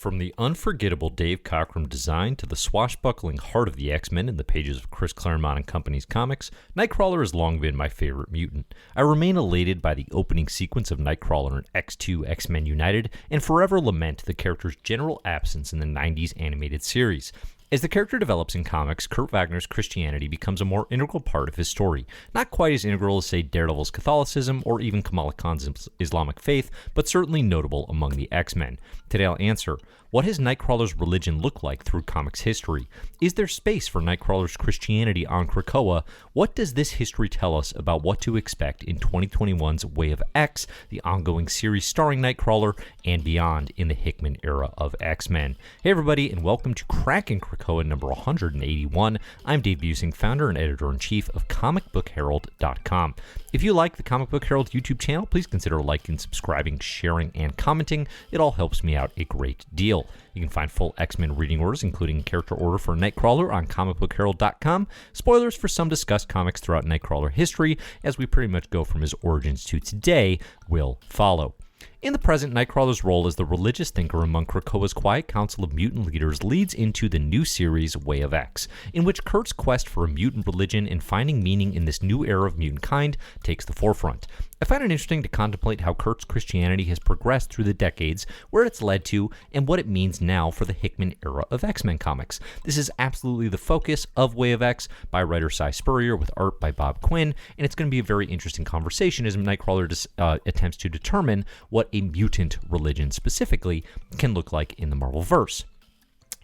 From the unforgettable Dave Cockrum design to the swashbuckling heart of the X-Men in the pages of Chris Claremont and Company's comics, Nightcrawler has long been my favorite mutant. I remain elated by the opening sequence of Nightcrawler and X2 XMen United, and forever lament the character's general absence in the 90s animated series. As the character develops in comics, Kurt Wagner's Christianity becomes a more integral part of his story. Not quite as integral as, say, Daredevil's Catholicism or even Kamala Khan's Islamic faith, but certainly notable among the X-Men. Today I'll answer, what has Nightcrawler's religion looked like through comics history? Is there space for Nightcrawler's Christianity on Krakoa? What does this history tell us about what to expect in 2021's Way of X, the ongoing series starring Nightcrawler, and beyond in the Hickman era of X-Men? Hey everybody, and welcome to Krakin Krakoa number 181. I'm Dave Busing, founder and editor-in-chief of comicbookherald.com. If you like the Comic Book Herald YouTube channel, please consider liking, subscribing, sharing, and commenting. It all helps me out a great deal. You can find full X-Men reading orders, including character order for Nightcrawler on comicbookherald.com. Spoilers for some discussed comics throughout Nightcrawler history, as we pretty much go from his origins to today, will follow. In the present, Nightcrawler's role as the religious thinker among Krakoa's quiet council of mutant leaders leads into the new series Way of X, in which Kurt's quest for a mutant religion and finding meaning in this new era of mutantkind takes the forefront. I find it interesting to contemplate how Kurt's Christianity has progressed through the decades, where it's led to, and what it means now for the Hickman era of X-Men comics. This is absolutely the focus of Way of X by writer Cy Spurrier with art by Bob Quinn, and it's going to be a very interesting conversation as Nightcrawler attempts to determine what a mutant religion specifically can look like in the Marvel-verse.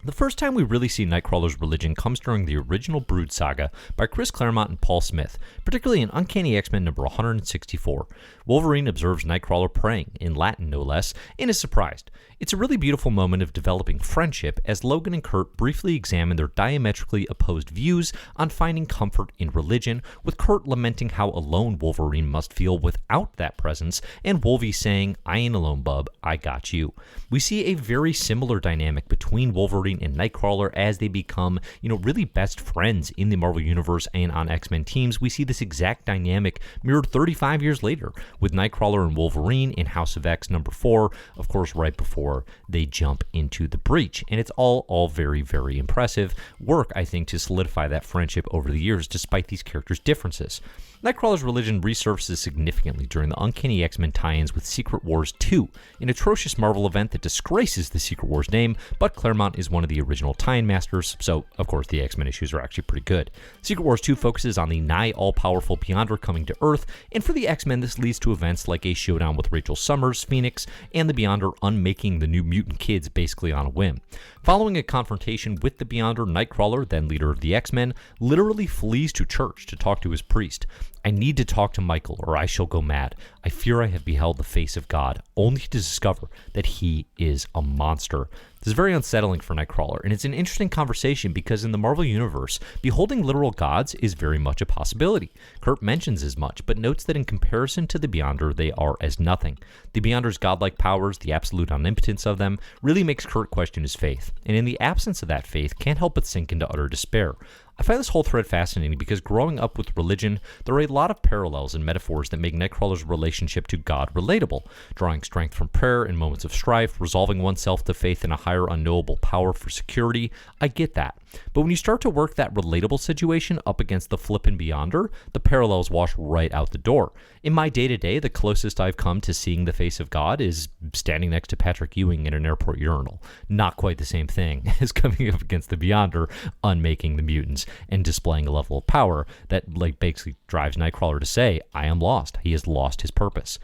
The first time we really see Nightcrawler's religion comes during the original Brood saga by Chris Claremont and Paul Smith, particularly in Uncanny XMen number 164. Wolverine observes Nightcrawler praying, in Latin no less, and is surprised. It's a really beautiful moment of developing friendship as Logan and Kurt briefly examine their diametrically opposed views on finding comfort in religion, with Kurt lamenting how alone Wolverine must feel without that presence, and Wolvie saying, "I ain't alone, bub, I got you." We see a very similar dynamic between Wolverine and Nightcrawler as they become, really best friends in the Marvel Universe and on X-Men teams. We see this exact dynamic mirrored 35 years later with Nightcrawler and Wolverine in House of X number 4, of course, right before they jump into the breach. And it's all very, very impressive work, I think, to solidify that friendship over the years, despite these characters' differences. Nightcrawler's religion resurfaces significantly during the Uncanny X-Men tie-ins with Secret Wars 2, an atrocious Marvel event that disgraces the Secret Wars name, but Claremont is one of the original tie-in masters, so of course the X-Men issues are actually pretty good. Secret Wars 2 focuses on the nigh all-powerful Beyonder coming to Earth, and for the X-Men this leads to events like a showdown with Rachel Summers, Phoenix, and the Beyonder unmaking the new mutant kids basically on a whim. Following a confrontation with the Beyonder, Nightcrawler, then leader of the X-Men, literally flees to church to talk to his priest. "I need to talk to Michael, or I shall go mad. I fear I have beheld the face of God, only to discover that he is a monster." This is very unsettling for Nightcrawler, and it's an interesting conversation because in the Marvel Universe, beholding literal gods is very much a possibility. Kurt mentions as much, but notes that in comparison to the Beyonder, they are as nothing. The Beyonder's godlike powers, the absolute omnipotence of them, really makes Kurt question his faith, and in the absence of that faith, can't help but sink into utter despair. I find this whole thread fascinating because growing up with religion, there are a lot of parallels and metaphors that make Nightcrawler's relationship to God relatable, drawing strength from prayer in moments of strife, resolving oneself to faith in a higher unknowable power for security. I get that. But when you start to work that relatable situation up against the flippin' Beyonder, the parallels wash right out the door. In my day-to-day, the closest I've come to seeing the face of God is standing next to Patrick Ewing in an airport urinal. Not quite the same thing as coming up against the Beyonder, unmaking the mutants, and displaying a level of power that basically drives Nightcrawler to say, "I am lost." He has lost his purpose.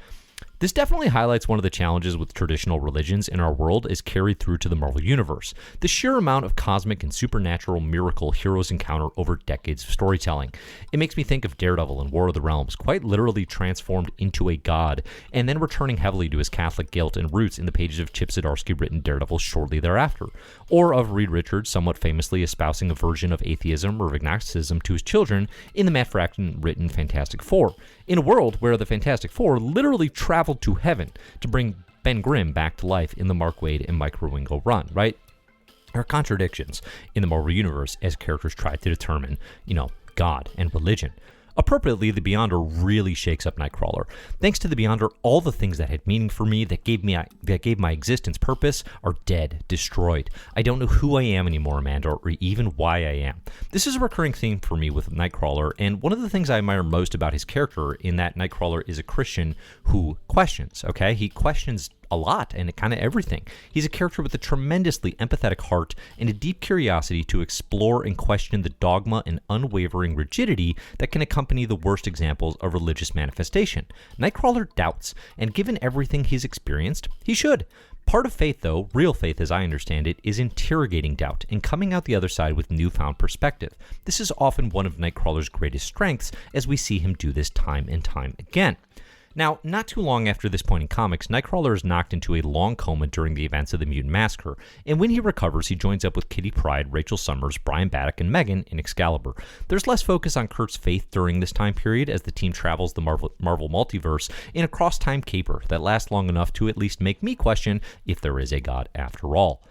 This definitely highlights one of the challenges with traditional religions in our world as carried through to the Marvel Universe. The sheer amount of cosmic and supernatural miracle heroes encounter over decades of storytelling. It makes me think of Daredevil in War of the Realms, quite literally transformed into a god, and then returning heavily to his Catholic guilt and roots in the pages of Chip Zdarsky written Daredevil shortly thereafter. Or of Reed Richards somewhat famously espousing a version of atheism or agnosticism to his children in the Matt Fraction written Fantastic Four, in a world where the Fantastic Four literally traveled to heaven to bring Ben Grimm back to life in the Mark Waid and Mike Ruingo run, right? There are contradictions in the Marvel Universe as characters try to determine, God and religion. Appropriately, the Beyonder really shakes up Nightcrawler. Thanks to the Beyonder, all the things that had meaning for me, that gave my existence purpose, are dead, destroyed. I don't know who I am anymore, Amanda, or even why I am. This is a recurring theme for me with Nightcrawler, and one of the things I admire most about his character in that Nightcrawler is a Christian who questions, okay? He questions a lot and kind of everything. He's a character with a tremendously empathetic heart and a deep curiosity to explore and question the dogma and unwavering rigidity that can accompany the worst examples of religious manifestation. Nightcrawler doubts, and given everything he's experienced, he should. Part of faith, though, real faith as I understand it, is interrogating doubt and coming out the other side with newfound perspective. This is often one of Nightcrawler's greatest strengths, as we see him do this time and time again. Now, not too long after this point in comics, Nightcrawler is knocked into a long coma during the events of the Mutant Massacre, and when he recovers, he joins up with Kitty Pryde, Rachel Summers, Brian Baddock, and Megan in Excalibur. There's less focus on Kurt's faith during this time period as the team travels the Marvel multiverse in a cross-time caper that lasts long enough to at least make me question if there is a god after all.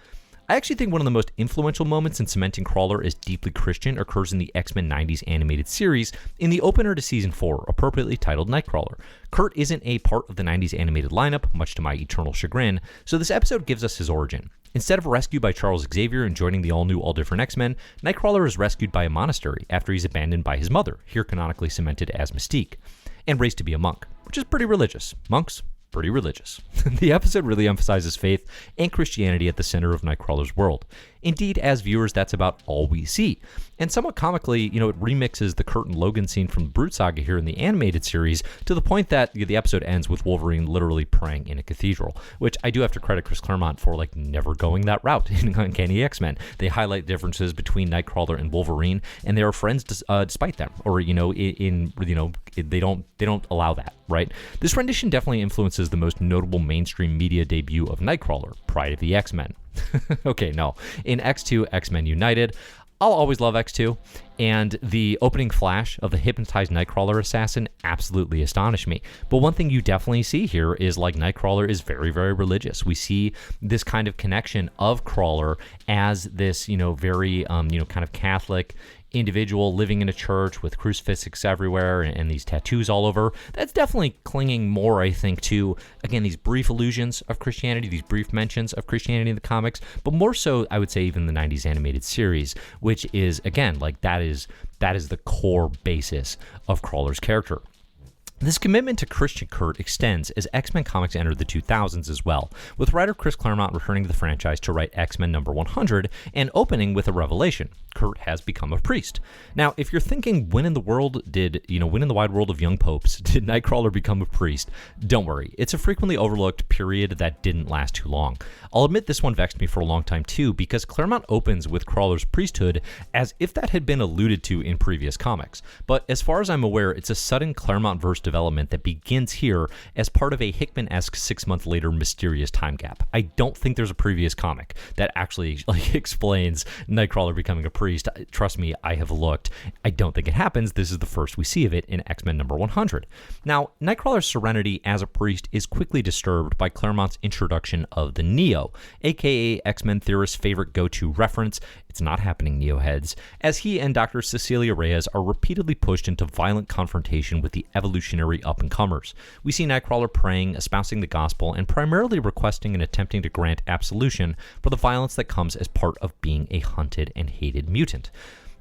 I actually think one of the most influential moments in cementing Crawler as deeply Christian occurs in the X-Men 90s animated series in the opener to Season 4, appropriately titled Nightcrawler. Kurt isn't a part of the 90s animated lineup, much to my eternal chagrin, so this episode gives us his origin. Instead of rescued by Charles Xavier and joining the all-new, all-different X-Men, Nightcrawler is rescued by a monastery after he's abandoned by his mother, here canonically cemented as Mystique, and raised to be a monk, which is pretty religious. Monks, pretty religious. The episode really emphasizes faith and Christianity at the center of Nightcrawler's world. Indeed, as viewers, that's about all we see. And somewhat comically, it remixes the Kurt and Logan scene from the Brute Saga here in the animated series to the point that the episode ends with Wolverine literally praying in a cathedral, which I do have to credit Chris Claremont for never going that route in Uncanny XMen. They highlight differences between Nightcrawler and Wolverine, and they are friends despite them, or they don't allow that, right? This rendition definitely influences the most notable mainstream media debut of Nightcrawler, Pride of the X-Men. Okay, no. In X2, XMen United, I'll always love X2, and the opening flash of the hypnotized Nightcrawler assassin absolutely astonished me. But one thing you definitely see here is Nightcrawler is very, very religious. We see this kind of connection of Crawler as this, very, kind of Catholic individual living in a church with crucifixes everywhere and these tattoos all over. That's definitely clinging more, I think, to, again, these brief allusions of Christianity, these brief mentions of Christianity in the comics, but more so, I would say, even the 90s animated series, which is, again, that is the core basis of Crawler's character. This commitment to Christian Kurt extends as X-Men comics enter the 2000s as well, with writer Chris Claremont returning to the franchise to write X-Men number 100 and opening with a revelation. Kurt has become a priest. Now, if you're thinking, when in the wide world of young popes did Nightcrawler become a priest? Don't worry, it's a frequently overlooked period that didn't last too long. I'll admit this one vexed me for a long time too, because Claremont opens with Crawler's priesthood as if that had been alluded to in previous comics. But as far as I'm aware, it's a sudden Claremont-verse development that begins here as part of a Hickman-esque 6 month later mysterious time gap. I don't think there's a previous comic that actually explains Nightcrawler becoming a priest. Trust me, I have looked. I don't think it happens. This is the first we see of it in X-Men number 100. Now, Nightcrawler's serenity as a priest is quickly disturbed by Claremont's introduction of the Neo, aka X-Men theorists' favorite go-to reference. It's not happening, Neo heads, as he and Dr. Cecilia Reyes are repeatedly pushed into violent confrontation with the evolutionary up-and-comers. We see Nightcrawler praying, espousing the gospel, and primarily requesting and attempting to grant absolution for the violence that comes as part of being a hunted and hated mutant.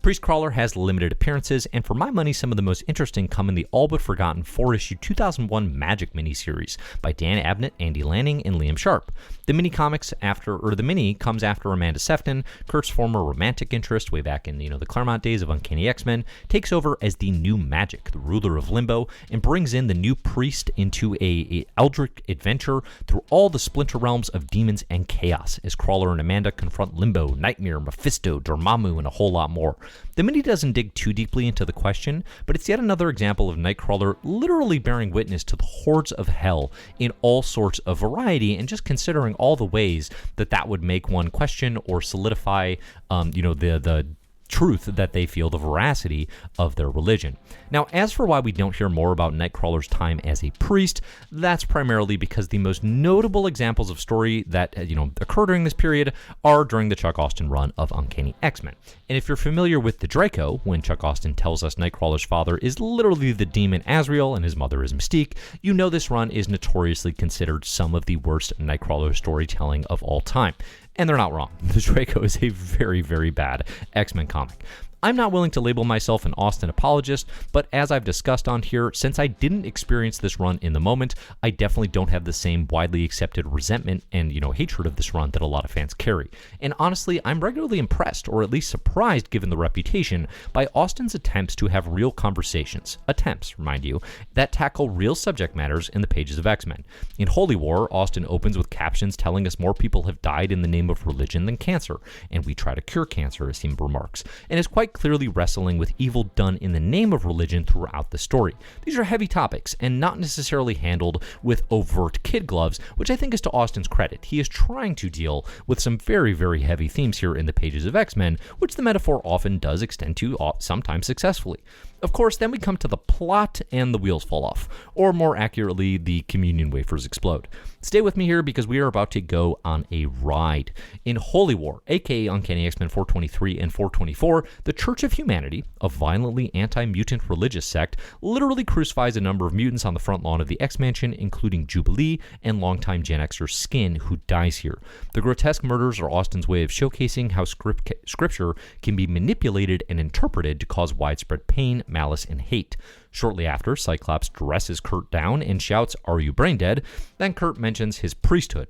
Priest Crawler has limited appearances, and for my money, some of the most interesting come in the all-but-forgotten 4-issue 2001 Magic miniseries by Dan Abnett, Andy Lanning, and Liam Sharp. The mini comes after Amanda Sefton, Kurt's former romantic interest way back in the Claremont days of Uncanny X-Men, takes over as the new Magic, the ruler of Limbo, and brings in the new priest into a eldritch adventure through all the splinter realms of demons and chaos, as Crawler and Amanda confront Limbo, Nightmare, Mephisto, Dormammu, and a whole lot more. The mini doesn't dig too deeply into the question, but it's yet another example of Nightcrawler literally bearing witness to the hordes of hell in all sorts of variety, and just considering all the ways that would make one question or solidify, the truth that they feel, the veracity of their religion. Now, as for why we don't hear more about Nightcrawler's time as a priest, that's primarily because the most notable examples of story that occur during this period are during the Chuck Austen run of Uncanny X-Men. And if you're familiar with the Draco, when Chuck Austen tells us Nightcrawler's father is literally the demon Azrael and his mother is Mystique, you know this run is notoriously considered some of the worst Nightcrawler storytelling of all time. And they're not wrong. The Draco is a very, very bad X-Men comic. I'm not willing to label myself an Austen apologist, but as I've discussed on here, since I didn't experience this run in the moment, I definitely don't have the same widely accepted resentment and, hatred of this run that a lot of fans carry. And honestly, I'm regularly impressed, or at least surprised given the reputation, by Austen's attempts to have real conversations, attempts, mind you, that tackle real subject matters in the pages of X-Men. In Holy War, Austen opens with captions telling us more people have died in the name of religion than cancer, and we try to cure cancer, as he remarks, and is quite clearly wrestling with evil done in the name of religion throughout the story. These are heavy topics and not necessarily handled with overt kid gloves, which I think is to Austen's credit. He is trying to deal with some very, very heavy themes here in the pages of X-Men, which the metaphor often does extend to, sometimes successfully. Of course, then we come to the plot and the wheels fall off, or more accurately, the communion wafers explode. Stay with me here because we are about to go on a ride. In Holy War, aka Uncanny X-Men 423 and 424, the Church of Humanity, a violently anti-mutant religious sect, literally crucifies a number of mutants on the front lawn of the X-Mansion, including Jubilee and longtime Gen Xer Skin, who dies here. The grotesque murders are Austen's way of showcasing how scripture can be manipulated and interpreted to cause widespread pain, malice, and hate. Shortly after, Cyclops dresses Kurt down and shouts, "Are you brain dead?" Then Kurt mentions his priesthood.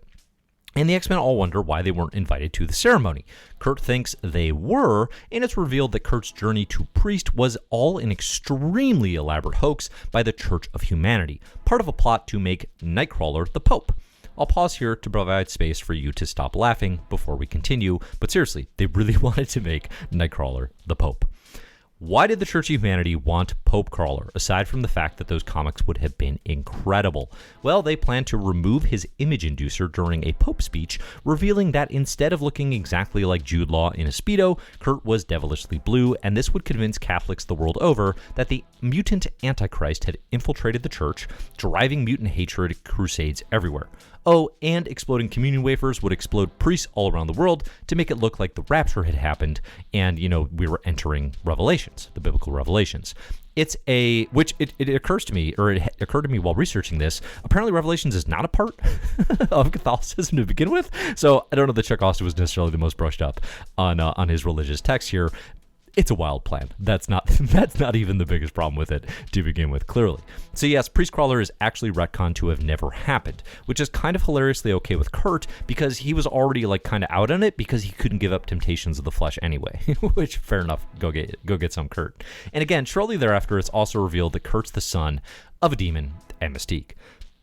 And the X-Men all wonder why they weren't invited to the ceremony. Kurt thinks they were, and it's revealed that Kurt's journey to priest was all an extremely elaborate hoax by the Church of Humanity, part of a plot to make Nightcrawler the Pope. I'll pause here to provide space for you to stop laughing before we continue, but seriously, they really wanted to make Nightcrawler the Pope. Why did the Church of Humanity want Pope Crawler, aside from the fact that those comics would have been incredible? Well, they planned to remove his image inducer during a Pope speech, revealing that instead of looking exactly like Jude Law in a Speedo, Kurt was devilishly blue, and this would convince Catholics the world over that the mutant Antichrist had infiltrated the church, driving mutant hatred crusades everywhere. Oh, and exploding communion wafers would explode priests all around the world to make it look like the rapture had happened and, we were entering Revelations, the biblical Revelations. It occurs to me, or it occurred to me while researching this, apparently Revelations is not a part of Catholicism to begin with, so I don't know that Chuck Austen was necessarily the most brushed up on his religious text here. It's a wild plan. That's not even the biggest problem with it to begin with, clearly. So yes, Priest Crawler is actually retconned to have never happened, which is kind of hilariously okay with Kurt because he was already kind of out on it because he couldn't give up temptations of the flesh anyway, which fair enough, go get some Kurt. And again, shortly thereafter, it's also revealed that Kurt's the son of a demon and Mystique.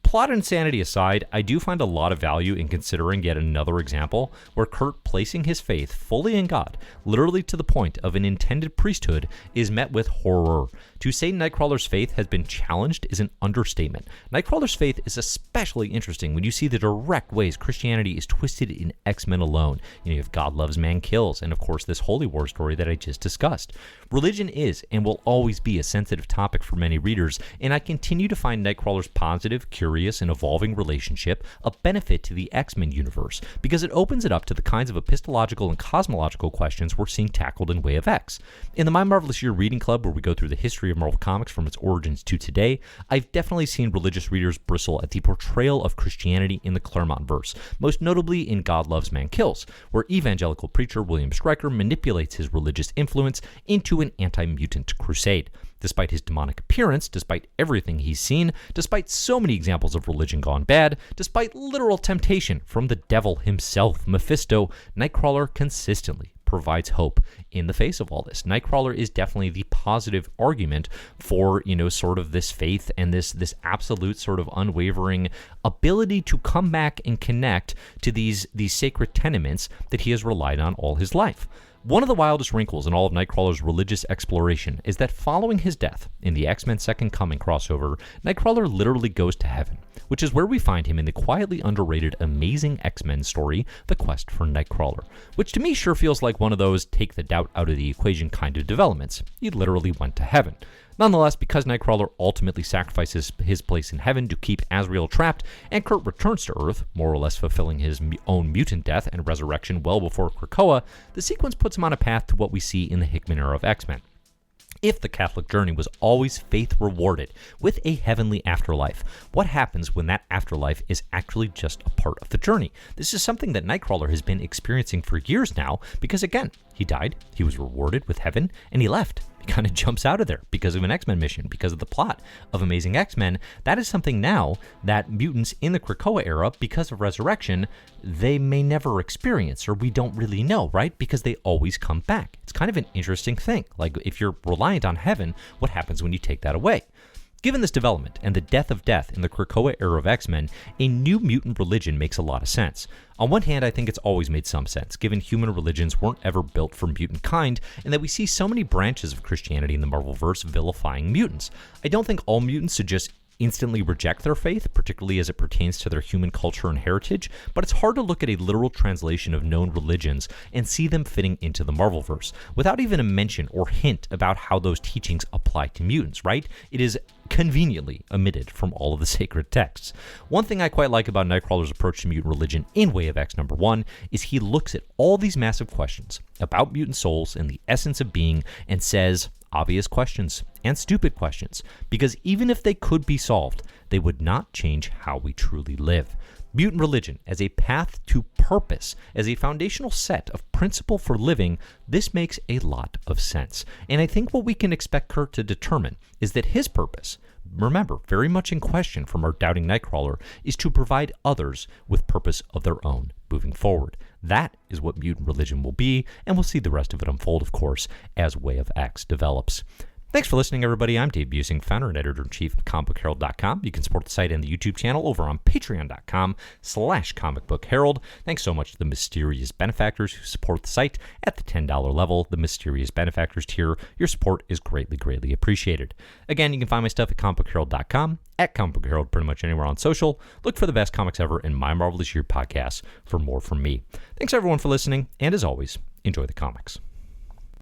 Plot insanity aside, I do find a lot of value in considering yet another example where Kurt placing his faith fully in God, literally to the point of an intended priesthood, is met with horror. To say Nightcrawler's faith has been challenged is an understatement. Nightcrawler's faith is especially interesting when you see the direct ways Christianity is twisted in X-Men alone. You have God Loves ManKills, and of course this Holy War story that I just discussed. Religion is and will always be a sensitive topic for many readers, and I continue to find Nightcrawler's positive, curious, and evolving relationship a benefit to the X-Men universe, because it opens it up to the kinds of epistemological and cosmological questions we're seeing tackled in Way of X. In the My Marvelous Year Reading Club, where we go through the history of Marvel Comics from its origins to today, I've definitely seen religious readers bristle at the portrayal of Christianity in the Claremont verse, most notably in God Loves ManKills, where evangelical preacher William Stryker manipulates his religious influence into an anti-mutant crusade. Despite his demonic appearance, despite everything he's seen, despite so many examples of religion gone bad, despite literal temptation from the devil himself, Mephisto, Nightcrawler consistently provides hope in the face of all this. Nightcrawler is definitely the positive argument for, sort of this faith and this absolute sort of unwavering ability to come back and connect to these sacred tenements that he has relied on all his life. One of the wildest wrinkles in all of Nightcrawler's religious exploration is that following his death in the X-Men Second Coming crossover, Nightcrawler literally goes to heaven, which is where we find him in the quietly underrated Amazing X-Men story, The Quest for Nightcrawler, which to me sure feels like one of those take the doubt out of the equation kind of developments. He literally went to heaven. Nonetheless, because Nightcrawler ultimately sacrifices his place in heaven to keep Azrael trapped, and Kurt returns to Earth, more or less fulfilling his own mutant death and resurrection well before Krakoa, the sequence puts him on a path to what we see in the Hickman era of X-Men. If the Catholic journey was always faith rewarded with a heavenly afterlife, what happens when that afterlife is actually just a part of the journey? This is something that Nightcrawler has been experiencing for years now because, again, he died, he was rewarded with heaven, and he left. He kind of jumps out of there because of an X-Men mission, because of the plot of Amazing X-Men. That is something now that mutants in the Krakoa era, because of resurrection, they may never experience, or we don't really know, right? Because they always come back. It's kind of an interesting thing. Like, if you're reliant on heaven, what happens when you take that away? Given this development and the death of death in the Krakoa era of X-Men, a new mutant religion makes a lot of sense. On one hand, I think it's always made some sense, given human religions weren't ever built for mutant kind, and that we see so many branches of Christianity in the Marvelverse vilifying mutants. I don't think all mutants should just instantly reject their faith, particularly as it pertains to their human culture and heritage, but it's hard to look at a literal translation of known religions and see them fitting into the Marvelverse, without even a mention or hint about how those teachings apply to mutants, right? It is conveniently omitted from all of the sacred texts. One thing I quite like about Nightcrawler's approach to mutant religion in Way of X #1 is he looks at all these massive questions about mutant souls and the essence of being and says, obvious questions and stupid questions, because even if they could be solved, they would not change how we truly live. Mutant religion as a path to purpose, as a foundational set of principle for living, this makes a lot of sense. And I think what we can expect Kurt to determine is that his purpose, remember, very much in question from our doubting Nightcrawler, is to provide others with purpose of their own moving forward. That is what mutant religion will be, and we'll see the rest of it unfold, of course, as Way of X develops. Thanks for listening, everybody. I'm Dave Busing, founder and editor-in-chief of comicbookherald.com. You can support the site and the YouTube channel over on patreon.com/comicbookherald. Thanks so much to the mysterious benefactors who support the site at the $10 level, the mysterious benefactors tier. Your support is greatly, greatly appreciated. Again, you can find my stuff at comicbookherald.com, at comicbookherald, pretty much anywhere on social. Look for the best comics ever and My Marvelous Year podcast for more from me. Thanks, everyone, for listening, and as always, enjoy the comics.